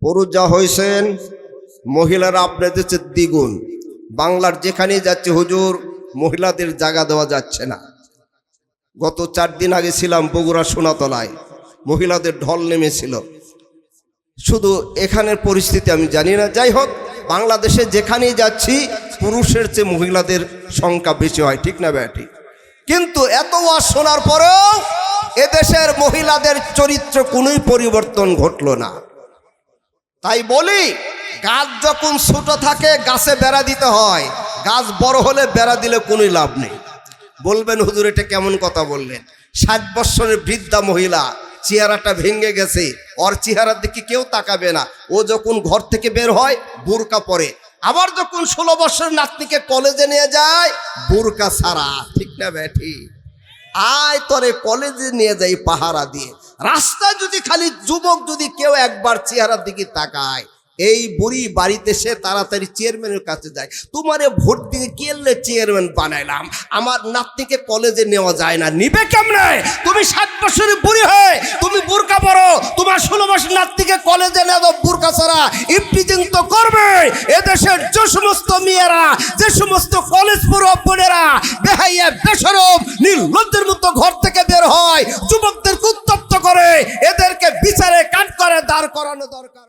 পুরুষ যা হয়েছেন, মহিলারা আপনাদের চেয়ে দ্বিগুণ। বাংলার যেখানেই যাচ্ছে হুজুর, মহিলাদের জায়গা দেওয়া যাচ্ছে না। গত 4 দিন আগে ছিলাম বগুড়া সোনাতলায়, মহিলাদের ঢল নেমেছিল। শুধু এখানের পরিস্থিতি আমি জানি না, যাই হোক, বাংলাদেশে যেখানেই যাচ্ছি পুরুষের চেয়ে মহিলাদের সংখ্যা বেশি হয়, ঠিক না ব্যাটি? কিন্তু এত ওয়াজ শোনার পরেও এদেশের মহিলাদের চরিত্র কোনোই পরিবর্তন ঘটল না। তাই বলি, গাছ যখন ছোট থাকে গাছে বেড়া দিতে হয়, গাছ বড় হলে বেড়া দিলে কোনোই লাভ নেই। বলবেন হুজুর এটা কেমন কথা বললেন? 60 বছরের বৃদ্ধা মহিলা, চেহারাটা ভেঙে গেছে, ওর চেহারার দিকে কেউ তাকাবে না। ও যখন ঘর থেকে বের হয় বোরকা পরে, আবার যখন 16 বছরের নাতনিকে কলেজে নিয়ে যায় বোরকা ছাড়া, ঠিক না ব্যাটি? আয় তোরে কলেজে নিয়ে যাই পাহারা দিয়ে। রাস্তায় যদি খালি যুবক যদি কেউ একবার চেহারার দিকে তাকায়, এই বুড়ি বাড়িতে সে তাড়াতাড়ি চেয়ারম্যানের কাছে যায়, তোমারে ভোট দিয়ে কেলে চেয়ারম্যান বানাইলাম, আমার নাতনিকে কলেজে নেওয়া যায় না। নিবে কেমনে? তুমি 60 বছরের বুড়ি হয়ে তুমি বোরকা পরো, তোমার 16 বছর নাতনিকে কলেজে নেওয়া দাও বোরকা ছাড়া, ইমপ্রিজিং তো করবে। এদেশের যে সমস্ত মেয়েরা, যে সমস্ত কলেজ পড়ুয়া বোনেরা বেহাইয়া বেশরম নির্লজ্জের মতো ঘর থেকে বের হয়, যুবকদেরকে উত্তপ্ত করে, এদেরকে বিচারে কাঠ করে দাঁড় করানো দরকার।